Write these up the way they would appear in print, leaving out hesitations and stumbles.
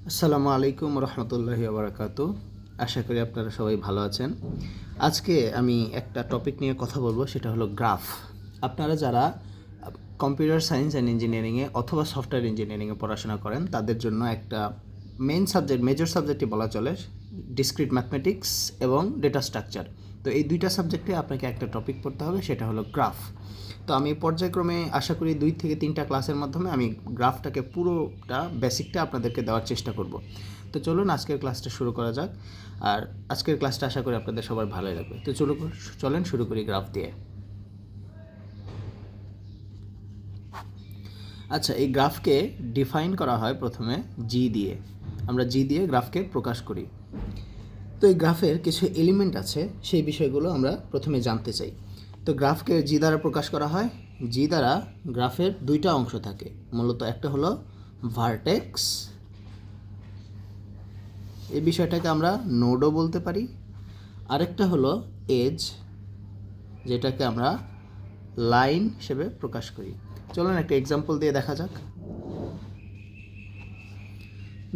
আসসালামু আলাইকুম রহমতুল্লাহি বারাকাতু। আশা করি আপনারা সবাই ভালো আছেন। আজকে আমি একটা টপিক নিয়ে কথা বলবো, সেটা হলো গ্রাফ। আপনারা যারা কম্পিউটার সায়েন্স অ্যান্ড ইঞ্জিনিয়ারিংয়ে অথবা সফটওয়্যার ইঞ্জিনিয়ারিংয়ে পড়াশোনা করেন, তাদের জন্য একটা মেজর সাবজেক্টই বলা চলে ডিসক্রিট ম্যাথমেটিক্স এবং ডেটা স্ট্রাকচার। তো এই দুইটা সাবজেক্টে আপনাকে একটা টপিক পড়তে হবে, সেটা হলো গ্রাফ। তো আমি পর্যায়ক্রমে আশা করি 2 থেকে 3টা ক্লাসের মাধ্যমে আমি গ্রাফটাকে পুরোটা বেসিকটা আপনাদেরকে দেওয়ার চেষ্টা করব। তো চলুন আজকের ক্লাসটা শুরু করা যাক। আর আজকের ক্লাসটা আশা করি আপনাদের সবার ভালোই লাগবে। তো চলেন শুরু করি গ্রাফ দিয়ে। আচ্ছা, এই গ্রাফকে ডিফাইন করা হয় প্রথমে জি দিয়ে। আমরা জি দিয়ে গ্রাফকে প্রকাশ করি। তো এই গ্রাফের কিছু এলিমেন্ট আছে, সেই বিষয়গুলো আমরা প্রথমে জানতে চাই। তো গ্রাফকে জি দ্বারা প্রকাশ করা হয়। জি দ্বারা গ্রাফের দুইটা অংশ থাকে, মূলত একটা হলো ভার্টেক্স, এই বিষয়টাকে আমরা নোডও বলতে পারি। আরেকটা হলো এজ, যেটাকে আমরা লাইন হিসেবে প্রকাশ করি। চলুন একটা এক্সাম্পল দিয়ে দেখা যাক।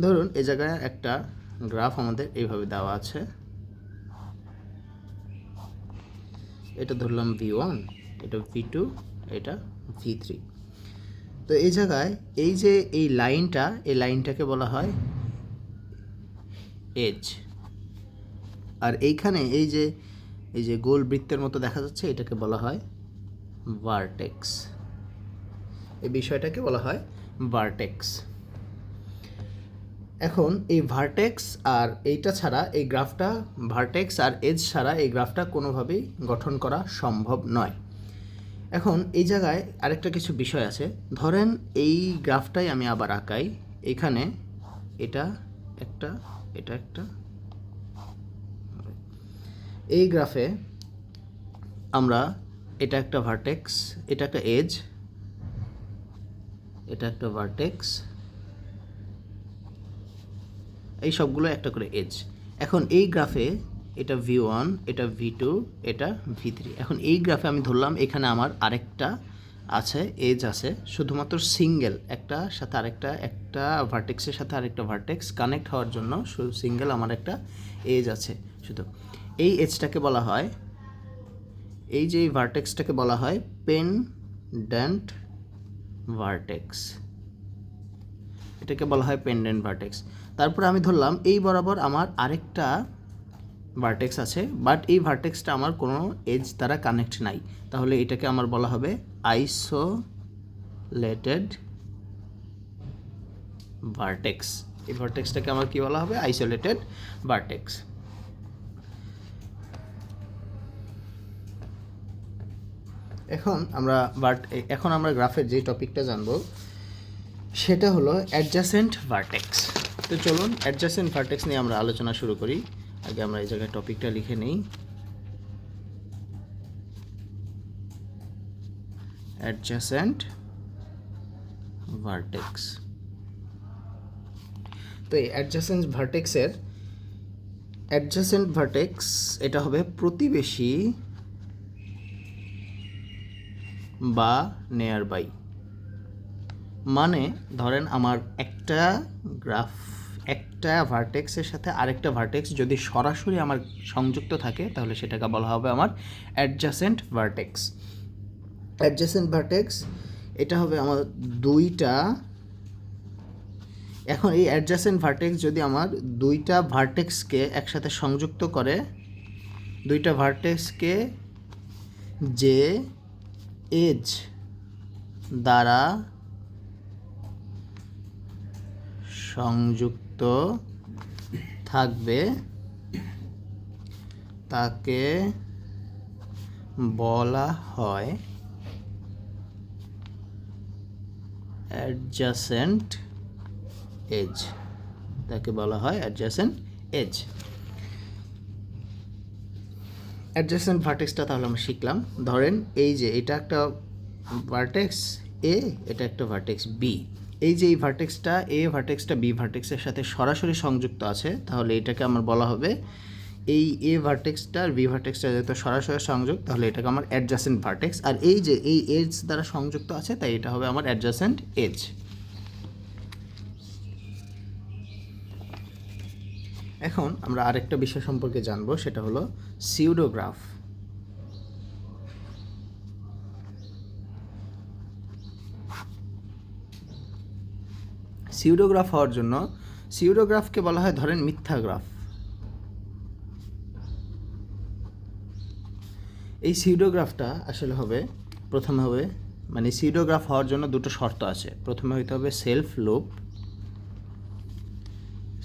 ধরুন এই জায়গায় একটা গ্রাফ আমাদের এইভাবে দেওয়া আছে। এটা ধরলাম V1, এটা V2, এটা V3। তো এই জায়গায় এই যে এই লাইনটাকে বলা হয় এজ। আর এইখানে এই যে গোল বৃত্তের মতো দেখা যাচ্ছে, এটাকে বলা হয় ভার্টেক্স। এই বিষয়টাকে বলা হয় ভার্টেক্স। এখন এই ভার্টেক্স আর এইটা ছাড়া এই গ্রাফটা, ভার্টেক্স আর এজ ছাড়া এই গ্রাফটা কোনোভাবেই গঠন করা সম্ভব নয়। এখন এই জায়গায় আরেকটা কিছু বিষয় আছে। ধরেন এই গ্রাফটাই আমি আবার আঁকাই। এখানে এটা একটা, এটা একটা। এই গ্রাফে আমরা এটা একটা ভার্টেক্স, এটা একটা এজ, এটা একটা ভার্টেক্স, এই সবগুলো একটা করে এজ। এখন এই গ্রাফে এটা V1, এটা V2, এটা V3। এখন এই গ্রাফে আমি ধরলাম এখানে আমার আরেকটা আছে, এজ আছে, শুধুমাত্র সিঙ্গেল একটা সাথে আরেকটা, একটা ভার্টেক্সের সাথে আরেকটা ভার্টেক্স কানেক্ট হওয়ার জন্য শুধু সিঙ্গেল আমার একটা এজ আছে শুধু। এই এজটাকে বলা হয়, এই যে এই ভার্টেক্সটাকে বলা হয় পেন্ডেন্ট ভার্টেক্স। এটাকে বলা হয় পেন্ডেন্ট ভার্টেক্স। তারপর আমি ধরলাম এই বরাবর আমার আরেকটা ভার্টেক্স আছে, বাট এই ভার্টেক্সটা আমার কোনো এজ দ্বারা কানেক্ট নাই, তাহলে এটাকে আমার বলা হবে আইসোলেটেড ভার্টেক্স। এই ভার্টেক্সটাকে আমার কি বলা হবে? Isolated vertex. এখন আমরা গ্রাফের যে টপিকটা জানবো সেটা হলো অ্যাডজাসেন্ট ভার্টেক্স। তো চলুন অ্যাডজাসেন্ট ভার্টেক্স নিয়ে আমরা আলোচনা শুরু করি। আগে আমরা এই জায়গায় টপিকটা লিখে নিই। Adjacent vertex. তো এই অ্যাডজাসেন্ট ভার্টেক্স এটা হবে প্রতিবেশী বা নিয়ার বাই। মানে ধরেন আমার একটা ভার্টেক্সের সাথে আরেকটা ভার্টেক্স যদি সরাসরি আমার সংযুক্ত থাকে, তাহলে সেটাকে বলা হবে আমার অ্যাডজাসেন্ট ভার্টেক্স। অ্যাডজাসেন্ট ভার্টেক্স এটা হবে আমার দুইটা। এখন এই অ্যাডজাসেন্ট ভার্টেক্স যদি আমার দুইটা ভার্টেক্সকে একসাথে সংযুক্ত করে, দুইটা ভার্টেক্সকে যে এজ দ্বারা সংযুক্ত থাকবে তাকে বলা হয় অ্যাডজাসেন্ট এজ। তাকে বলা হয় অ্যাডজাসেন্ট এজ। অ্যাডজাসেন্ট ভার্টেক্সটা তাহলে আমরা শিখলাম। ধরেন এই যে এটা একটা ভার্টেক্স এ, এটা একটা ভার্টেক্স বি। এই যে এই ভার্টেক্সটা বি ভার্টেক্সের সাথে সরাসরি সংযুক্ত আছে, তাহলে এটাকে আমার বলা হবে, এই এ ভার্টেক্সটা আর বি ভার্টেক্সটা যেহেতু সরাসরি সংযোগ, তাহলে এটাকে আমার অ্যাডজাসেন্ট ভার্টেক্স। আর এই যে এই এজ দ্বারা সংযুক্ত আছে, তাই এটা হবে আমার অ্যাডজাসেন্ট এজ। এখন আমরা আরেকটা বিষয় সম্পর্কে জানবো, সেটা হলো সিউডোগ্রাফ। সিউডোগ্রাফ হওয়ার জন্য, সিউডোগ্রাফকে বলা হয় ধরেন মিথ্যা গ্রাফ। এই সিউডোগ্রাফটা আসলে হবে, প্রথমে হবে, মানে সিউডোগ্রাফ হওয়ার জন্য দুটো শর্ত আছে। প্রথমে হইতে হবে সেলফ লুপ,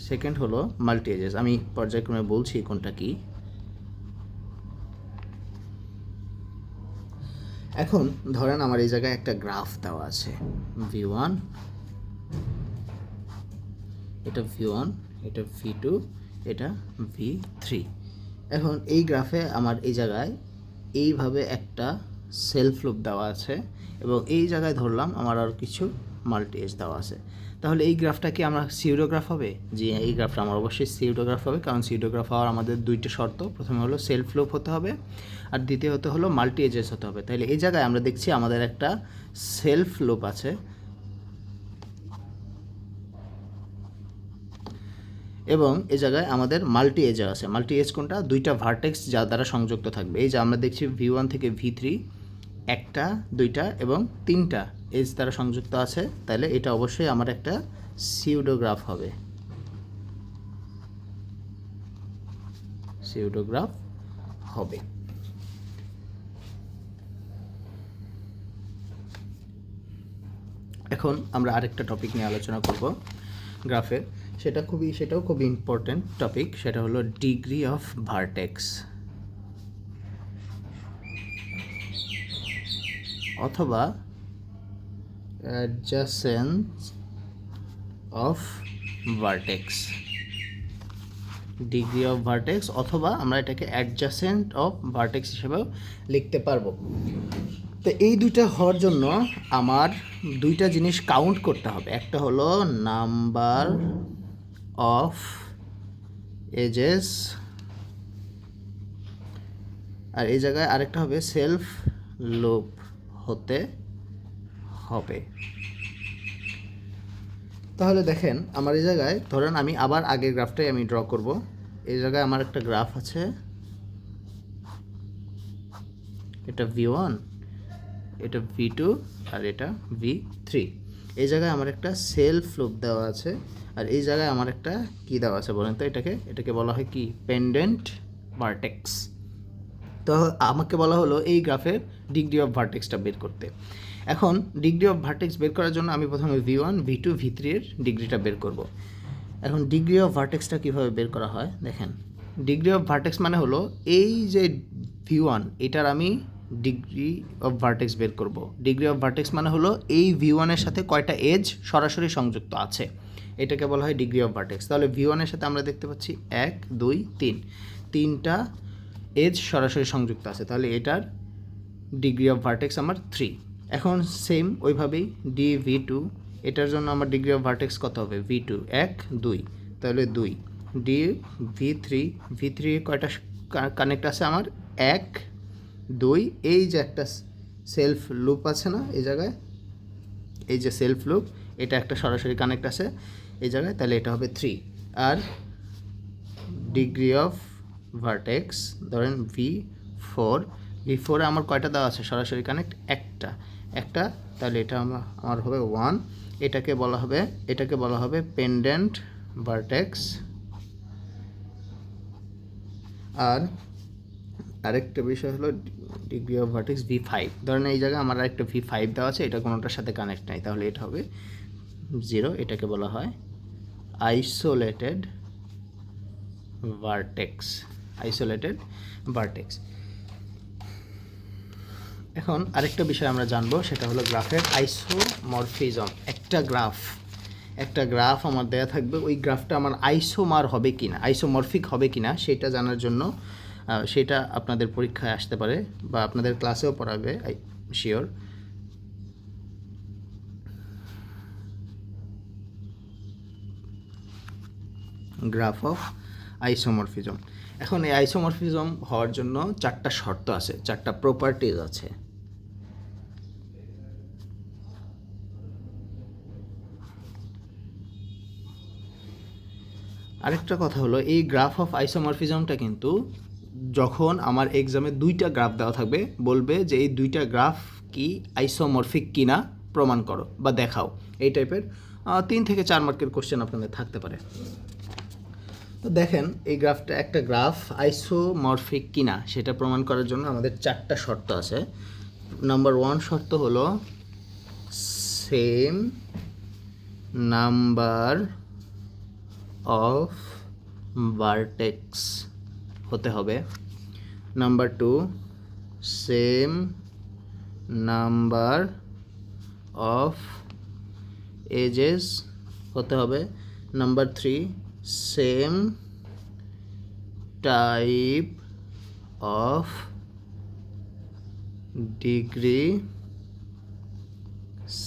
সেকেন্ড হলো মাল্টি এজেস। আমি পর্যায়ক্রমে বলছি কোনটা কি। এখন ধরেন আমার এই জায়গায় একটা গ্রাফ দেওয়া আছে, V1, এটা V1, এটা V2, এটা V3। এখন এই গ্রাফে আমার এই জায়গায় এইভাবে একটা সেলফ লুপ দেওয়া আছে এবং এই জায়গায় ধরলাম আমার আর কিছু মাল্টি এজ দেওয়া আছে। তাহলে এই গ্রাফটা কি আমার সিউডোগ্রাফ হবে? জি, এই গ্রাফটা আমার অবশ্যই সিউডোগ্রাফ হবে, কারণ সিউডোগ্রাফ হওয়ার আমাদের দুইটা শর্ত। প্রথমে হলো সেলফ লুপ হতে হবে, আর দ্বিতীয়ত হলো মাল্টি এজেস হতে হবে। তাহলে এই জায়গায় আমরা দেখছি আমাদের একটা সেলফ লুপ আছে এবং এই জায়গায় আমাদের মাল্টি এজ আছে। মাল্টি এজ কোনটা? দুইটা ভার্টেক্স যা দ্বারা সংযুক্ত থাকবে। এই যে আমরা দেখছি V1 থেকে V3 একটা, দুইটা এবং তিনটা এজ দ্বারা সংযুক্ত আছে, তাহলে এটা অবশ্যই আমার একটা সিউডোগ্রাফ হবে। সিউডোগ্রাফ হবে। এখন আমরা আরেকটা টপিক নিয়ে আলোচনা করব গ্রাফের, সেটাও খুবই ইম্পর্টেন্ট টপিক, সেটা হলো ডিগ্রি অফ ভার্টেক্স অথবা adjacence of vertex. Degree of vertex অথবা আমরা এটাকে অ্যাডজাসেন্ট অফ ভার্টেক্স হিসেবেও লিখতে পারবো। তো এই দুইটা হওয়ার জন্য আমার দুইটা জিনিস কাউন্ট করতে হবে। একটা হলো নাম্বার অফ এজেস, আর এই জায়গায় আরেকটা হবে সেলফ লুপ হতে হবে। তাহলে দেখেন আমার এই জায়গায় ধরেন আমি আবার আগের গ্রাফটাই আমি ড্র করব। এই জায়গায় আমার একটা গ্রাফ আছে, এটা V1, এটা V2 আর এটা V3। এই জায়গায় আমার একটা সেলফ লুপ দেওয়া আছে, আর এই জায়গায় আমার একটা কি দেওয়া আছে বলেন তো? এটাকে বলা হয় কি? Pendant vertex. তো আমাকে বলা হলো এই গ্রাফের ডিগ্রি অফ ভার্টেক্সটা বের করতে। এখন ডিগ্রি অফ ভার্টেক্স বের করার জন্য আমি প্রথমে V1, V2, V3 এর ডিগ্রিটা বের করব। এখন ডিগ্রি অফ ভার্টেক্সটা কীভাবে বের করা হয় দেখেন। ডিগ্রি অফ ভার্টেক্স মানে হলো এই যে V1, এটার আমি ডিগ্রি অফ ভার্টেক্স বের করব। ডিগ্রি অফ ভার্টেক্স মানে হলো এই V1 এর সাথে কয়টা এজ সরাসরি সংযুক্ত আছে, এটাকে বলা হয় ডিগ্রি অফ ভার্টেক্স। তাহলে V1 এর সাথে আমরা দেখতে পাচ্ছি 1, 2, 3, তিনটা এজ সরাসরি সংযুক্ত আছে, তাহলে এটার ডিগ্রি অফ ভার্টেক্স আমার 3। এখন সেম ওইভাবেই DV2, এটার জন্য আমার ডিগ্রি অফ ভার্টেক্স কত হবে? V2 1, 2, তাহলে 2। V3 কয়টা কানেক্ট আছে আমার? 1, 2, এই যে একটা সেলফ লুপ আছে না এই জায়গায়, এই যে সেলফ লুপ, এটা একটা সরাসরি কানেক্ট আছে এই জায়গায়, তাহলে এটা হবে 3। আর ডিগ্রি অফ ভার্টেক্স ধরেন V4 এ আমার কয়টা দেওয়া আছে সরাসরি কানেক্ট? একটা, তাহলে এটা আমার হবে 1। এটাকে বলা হবে পেন্ডেন্ট ভার্টেক্স। আর আরেকটা বিষয় হলো ডিগ্রি অফ ভার্টেক্স V5। ধরেন এই জায়গায় আমার আরেকটা V5 দেওয়া আছে, এটা কোনোটার সাথে কানেক্ট নাই, তাহলে এটা হবে 0। এটাকে বলা হয় আইসোলেটেড ভার্টেক্স। এখন আরেকটা বিষয় আমরা জানবো, সেটা হলো গ্রাফের আইসোমরফিজম। একটা গ্রাফ আমার দেয়া থাকবে, ওই গ্রাফটা আমার আইসোমরফিক হবে কিনা সেটা জানার জন্য, সেটা আপনাদের পরীক্ষায় আসতে পারে বা আপনাদের ক্লাসেও পড়াবে শিওর। Graph of isomorphism. এখন এই আইসোমরফিজম হওয়ার জন্য 4টা শর্ত আছে, 4টা প্রপার্টিজ আছে। আরেকটা কথা হলো, এই গ্রাফ অফ আইসোমরফিজমটা কিন্তু যখন আমার এক্সামে দুইটা গ্রাফ দেওয়া থাকবে, বলবে যে এই দুইটা গ্রাফ কি আইসোমরফিক কিনা প্রমাণ করো বা দেখাও, এই টাইপের 3 থেকে 4 মার্কের কোশ্চেন আপনাদের থাকতে পারে। তো দেখেন এই গ্রাফটা, একটা গ্রাফ আইসোমরফিক কিনা সেটা প্রমাণ করার জন্য আমাদের 4টা শর্ত আছে। নাম্বার 1 শর্ত হলো সেম নাম্বার অফ ভার্টেক্স হতে হবে। Number 2 same number of edges হতে হবে। Number 3 same type of degree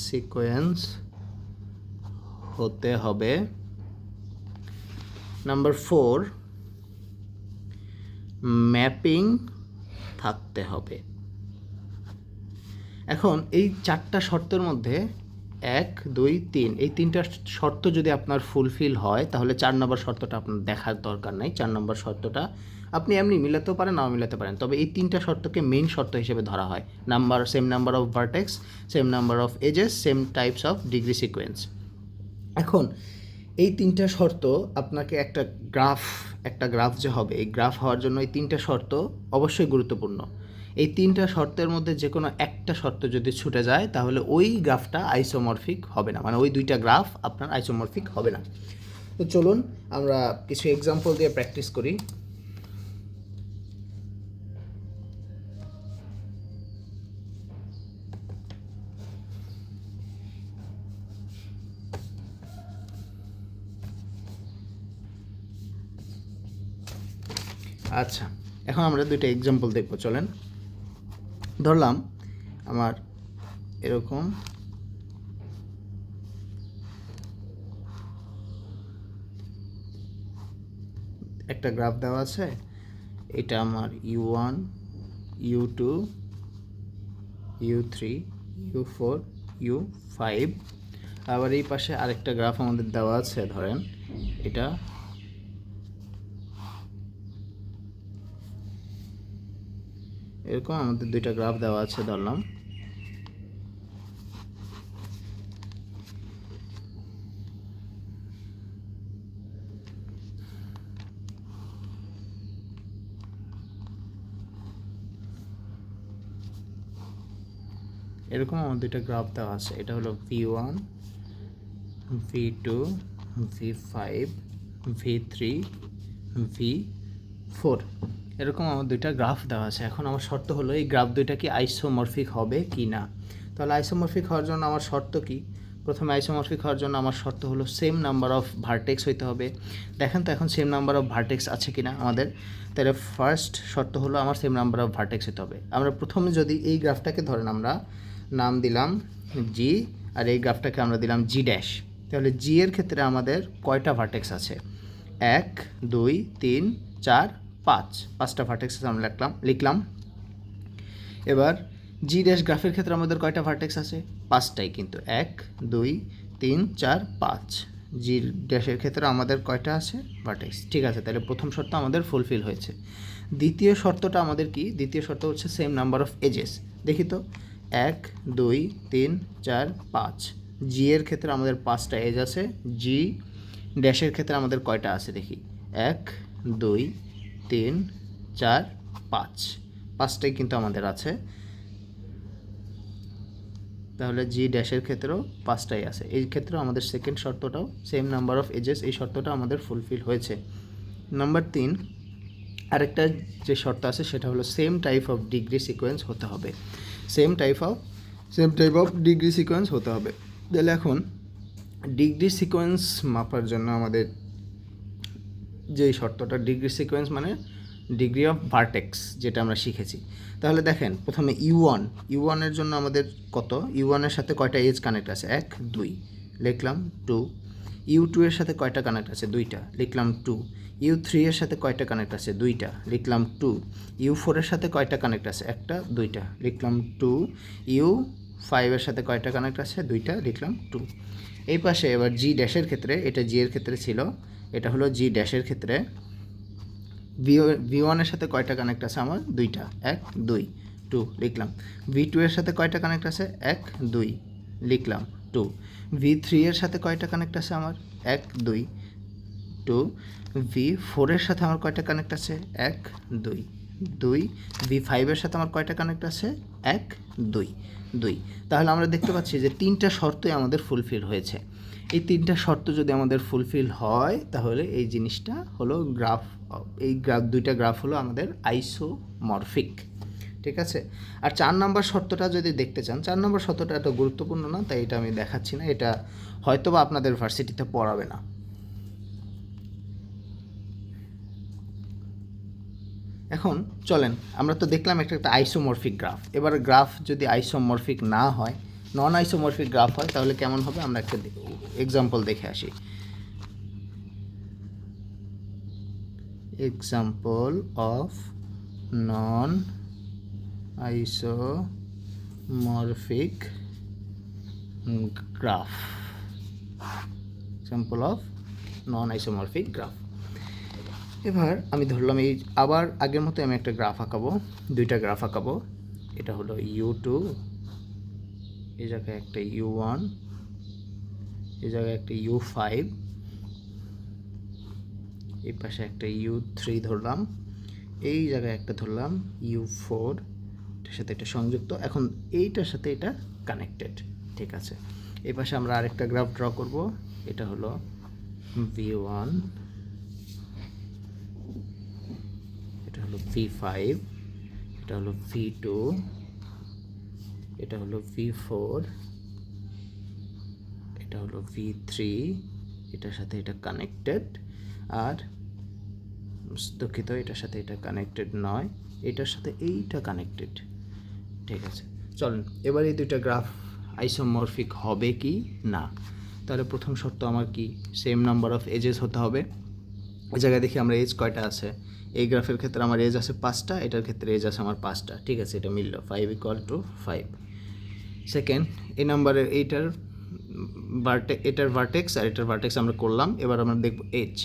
sequence হতে হবে। নাম্বার 4 ম্যাপিং থাকতে হবে। এখন এই 4টা শর্তের মধ্যে 1, 2, 3 এই 3টা শর্ত যদি আপনার ফুলফিল হয় তাহলে 4 নম্বর শর্তটা আপনার দেখার দরকার নাই। 4 নম্বর শর্তটা আপনি এমনি মিলাতেও পারেন, নাও মিলাতে পারেন, তবে এই 3টা শর্তকে মেইন শর্ত হিসেবে ধরা হয়। Same number of vertex, same number of edges, same types of degree sequence. এখন এই 3টা শর্ত আপনাকে একটা গ্রাফ যে হবে, এই গ্রাফ হওয়ার জন্য এই 3টা শর্ত অবশ্যই গুরুত্বপূর্ণ। এই 3টা শর্তের মধ্যে যে কোনো একটা শর্ত যদি ছুটে যায় তাহলে ওই গ্রাফটা আইসোমরফিক হবে না, মানে ওই 2টা গ্রাফ আপনার আইসোমরফিক হবে না। তো চলুন আমরা কিছু এক্সাম্পল দিয়ে প্র্যাকটিস করি। আচ্ছা, এখন আমরা 2টা এক্সাম্পল দেখব, চলেন। ধরলাম আমার এরকম একটা গ্রাফ দেওয়া আছে, এটা আমার U1, U2, U3, U4, U5। আবার এই পাশে আরেকটা গ্রাফ আমাদের দেওয়া আছে, ধরেন এটা এরকম আমাদের 2টা গ্রাফ দেওয়া আছে, ধরলাম। এরকম আমার 2টা গ্রাফ দেওয়া আছে, এটা হলো V1, V2, V5, V3, V4। এরকম আমার 2টা গ্রাফ দেওয়া আছে। এখন আমার শর্ত হলো এই গ্রাফ 2টা কি আইসোমরফিক হবে কি না। তাহলে আইসোমরফিক হওয়ার জন্য আমার শর্ত কি? প্রথমে আইসোমরফিক হওয়ার জন্য আমার শর্ত হলো সেম নাম্বার অফ ভার্টেক্স হইতে হবে। দেখেন তো এখন সেম নাম্বার অফ ভার্টেক্স আছে কি না আমাদের। তাহলে ফার্স্ট শর্ত হলো আমার সেম নাম্বার অফ ভার্টেক্স হতে হবে। আমরা প্রথমে যদি এই গ্রাফটাকে ধরেন আমরা নাম দিলাম জি, আর এই গ্রাফটাকে আমরা দিলাম জি ড্যাশ। তাহলে জি এর ক্ষেত্রে আমাদের কয়টা ভার্টেক্স আছে? 1, 2, 3, 4, 5টা ভার্টেক্স আমরা লিখলাম। এবার জি ড্যাশ গ্রাফের ক্ষেত্রে আমাদের কয়টা ভার্টেক্স আছে? 5টাই কিন্তু, 1, 2, 3, 4, 5। জি ড্যাশের ক্ষেত্রে আমাদের কয়টা আছে? ভার্টেক্স। ঠিক আছে, তাহলে প্রথম শর্ত আমাদের ফুলফিল হয়েছে। দ্বিতীয় শর্তটা আমাদের কি? দ্বিতীয় শর্ত হচ্ছে সেম নাম্বার অফ এজেস। দেখি তো, 1, 2, 3, 4, 5। জি এর ক্ষেত্রে আমাদের 5টা এজ আছে। জি ড্যাশের ক্ষেত্রে আমাদের কয়টা আছে দেখি, 1, 2, 3, 4, 5টাই কিন্তু আমাদের আছে। তাহলে জি ড্যাশের ক্ষেত্রেও 5টাই আছে। এই ক্ষেত্রেও আমাদের সেকেন্ড শর্তটাও সেম নাম্বার অফ এজেস, এই শর্তটা আমাদের ফুলফিল হয়েছে। নাম্বার 3 আরেকটা যে শর্ত আছে সেটা হলো same type of degree sequence হতে হবে। Same type of degree sequence হতে হবে। তাহলে এখন ডিগ্রি সিকোয়েন্স মাপার জন্য আমাদের যেই শর্তটা, ডিগ্রি সিকোয়েন্স মানে ডিগ্রি অফ ভার্টেক্স, যেটা আমরা শিখেছি। তাহলে দেখেন প্রথমে ইউ1 এর জন্য আমাদের কত? ইউ1 এর সাথে কয়টা এজ কানেক্ট আছে? 1, 2 লিখলাম 2। U2 এর সাথে কয়টা কানেক্ট আছে? 2টা লিখলাম 2। U3 এর সাথে কয়টা কানেক্ট আছে? 2টা লিখলাম 2। U4 এর সাথে কয়টা কানেক্ট আছে? 1টা 2টা লিখলাম 2। U5 এর সাথে কয়টা কানেক্ট আছে? 2টা লিখলাম 2। এই পাশে এবার জি ড্যাশের ক্ষেত্রে, এটা জি এর ক্ষেত্রে ছিল, এটা হলো জি ড্যাশের ক্ষেত্রে ভি ওয়ানের সাথে কয়টা কানেক্ট আছে আমার? দুইটা, 1 2 2 লিখলাম। ভি2 এর সাথে কয়টা কানেক্ট আছে? 1 2 লিখলাম 2। ভি3 এর সাথে কয়টা কানেক্ট আছে আমার? 1 2 2। ভি4 এর সাথে আমার কয়টা কানেক্ট আছে? 1 2 2। ভি5 এর সাথে আমার কয়টা কানেক্ট আছে? 1 2 2। তাহলে আমরা দেখতে পাচ্ছি যে তিনটা শর্তই আমাদের ফুলফিল হয়েছে। এই তিনটা শর্ত যদি আমাদের ফুলফিল হয় তাহলে এই জিনিসটা হলো গ্রাফ। এই দুইটা গ্রাফ হলো আমাদের আইসোমরফিক, ঠিক আছে। আর 4 নম্বর শর্তটা যদি দেখতে চান, 4 নম্বর শর্তটা এত গুরুত্বপূর্ণ না, তাই এটা আমি দেখাচ্ছি না। এটা হয়তোবা আপনাদের ভার্সিটিতে পড়াবে না। এখন চলেন, আমরা তো দেখলাম একটা আইসোমরফিক গ্রাফ। এবার গ্রাফ যদি আইসোমরফিক না হয়, নন আইসোমরফিক গ্রাফ হয়, তাহলে কেমন হবে আমরা একটা এক্সাম্পল দেখে আসি। Example of non isomorphic graph. Example of non isomorphic graph. এবার আমি ধরলাম এই আবার আগের মতো আমি একটা গ্রাফ আঁকাবো, দুইটা গ্রাফ আঁকাবো। এটা হলো U2, এই জায়গায় একটা U1, এই জায়গায় একটা U5, এই পাশে একটা U3 ধরলাম, এই জায়গায় একটা ধরলাম U4, এটার সাথে এটা সংযুক্ত। এখন এইটার সাথে এটা কানেক্টেড, ঠিক আছে। এই পাশে আমরা আরেকটা গ্রাফ ড্র করব। এটা হলো V1, এটা হলো V5, এটা হলো V2, এটা হলো V4, এটা হলো V3, এটার সাথে এটা কানেক্টেড। আর দুঃখিত, এটার সাথে এটা কানেক্টেড নয়, এটার সাথে এইটা কানেক্টেড, ঠিক আছে। চলেন এবার এই দুইটা গ্রাফ আইসোমরফিক হবে কি না। তাহলে প্রথম শর্ত আমার কি? সেম নাম্বার অফ এজেস হতে হবে। এই জায়গায় দেখি আমরা এজ কয়টা আছে। এই গ্রাফের ক্ষেত্রে আমার এজ আছে 5টা, এটার ক্ষেত্রে এজ আছে আমার 5টা, ঠিক আছে, এটা মিলল 5 = 5। সেকেন্ড, এই নাম্বারের এটার ভার্টেক্স আর এটার ভার্টেক্স আমরা করলাম। এবার আমরা দেখব এজ।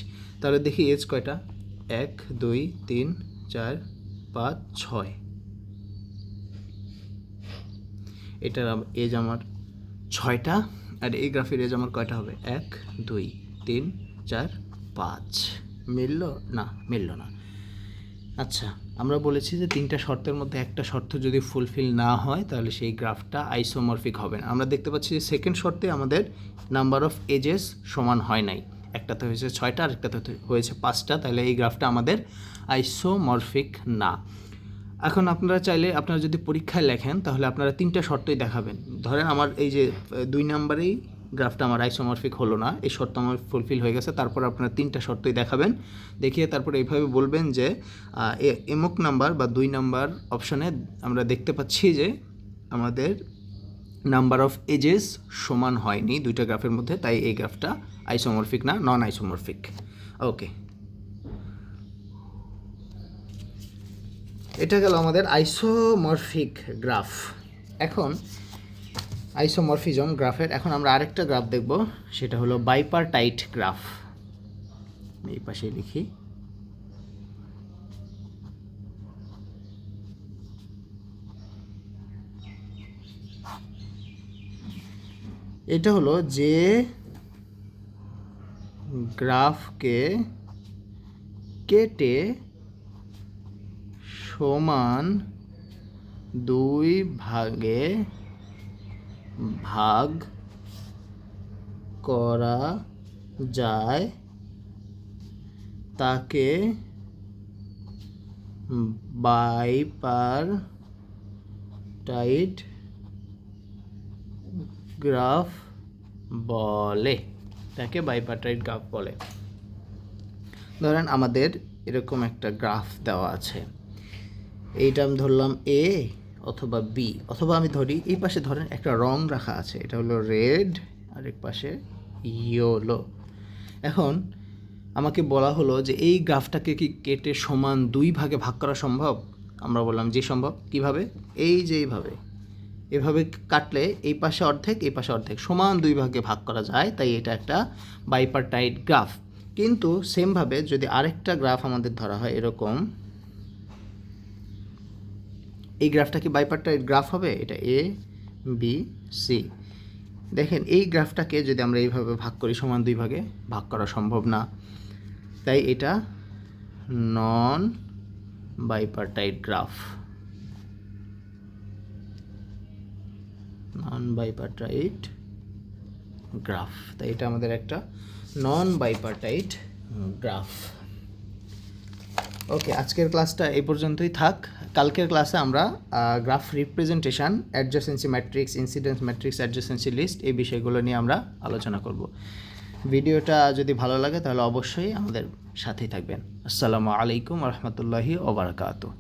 তাহলে দেখি এজ কয়টা? 1 2 3 4 5 6। এটার এজ আমার 6টা, আর এই গ্রাফের এজ আমার কয়টা হবে? 1 2 3 4 5। মিলল না? মিলল না। আচ্ছা, আমরা বলেছি যে তিনটা শর্তের মধ্যে একটা শর্ত যদি ফুলফিল না হয় তাহলে সেই গ্রাফটা আইসোমরফিক হবে না। আমরা দেখতে পাচ্ছি যে সেকেন্ড শর্তে আমাদের নাম্বার অফ এজেস সমান হয় নাই, একটাতে হয়েছে 6টা আর একটাতে হয়েছে 5টা, তাহলে এই গ্রাফটা আমাদের আইসোমরফিক না। এখন আপনারা চাইলে আপনারা যদি পরীক্ষায় লেখেন তাহলে আপনারা তিনটা শর্তই দেখাবেন। ধরেন আমার এই যে 2 নম্বরেই গ্রাফটা আমার আইসোমরফিক হলো না, এই শর্ত আমার ফুলফিল হয়ে গেছে, তারপর আপনারা তিনটা শর্তই দেখাবেন, দেখিয়ে তারপরে এইভাবে বলবেন যে এমক নাম্বার বা 2 নাম্বার অপশনে আমরা দেখতে পাচ্ছি যে আমাদের নাম্বার অফ এজেস সমান হয়নি দুইটা গ্রাফের মধ্যে, তাই এই গ্রাফটা আইসোমরফিক না, নন আইসোমরফিক। ওকে, এটা গেল আমাদের আইসোমরফিক গ্রাফ। এখন আইসোমরফিজম গ্রাফের এখন আমরা আরেকটা গ্রাফ দেখব, সেটা হলো বাইপারটাইট গ্রাফ। এই পাশে লিখি। এটা হলো যে গ্রাফকে কেটে সমান 2 ভাগে ভাগ করা যায় তাকে বাইপারটাইট গ্রাফ বলে। তাকে বাইপারটাইট গ্রাফ বলে। ধরেন আমাদের এরকম একটা গ্রাফ দেওয়া আছে, এইটা আমি ধরলাম এ অথবা বি, অথবা আমি ধরি এই পাশে ধরেন একটা রং রাখা আছে, এটা হলো রেড আর এক পাশে ইয়েলো। এখন আমাকে বলা হলো যে এই গ্রাফটাকে কি কেটে সমান 2 ভাগে ভাগ করা সম্ভব? আমরা বললাম যে সম্ভব। কিভাবে? এই যে এইভাবে, এভাবে কাটলে এই পাশে অর্ধেক এই পাশে অর্ধেক সমান 2 ভাগে ভাগ করা যায়, তাই এটা একটা বাইপারটাইট গ্রাফ। কিন্তু সেমভাবে যদি আরেকটা গ্রাফ আমাদের ধরা হয় এরকম, এই গ্রাফটা কি বাইপার্টাইট গ্রাফ হবে? এটা এ বি সি। দেখেন এই গ্রাফটাকে যদি আমরা এইভাবে ভাগ করি, সমান 2 ভাগে ভাগ করা সম্ভব না, তাই এটা নন বাইপার্টাইট গ্রাফ, নন বাইপার্টাইট গ্রাফ। তাই এটা আমাদের একটা নন বাইপার্টাইট গ্রাফ। ওকে, আজকের ক্লাসটা এই পর্যন্তই থাক। কালকের ক্লাসে আমরা graph representation, adjacency matrix, incidence matrix, adjacency list, এই বিষয়গুলো নিয়ে আমরা আলোচনা করব। ভিডিওটা যদি ভালো লাগে তাহলে অবশ্যই আমাদের সাথেই থাকবেন। আসসালামু আলাইকুম রহমতুল্লাহি ওয়া বারাকাতুহু।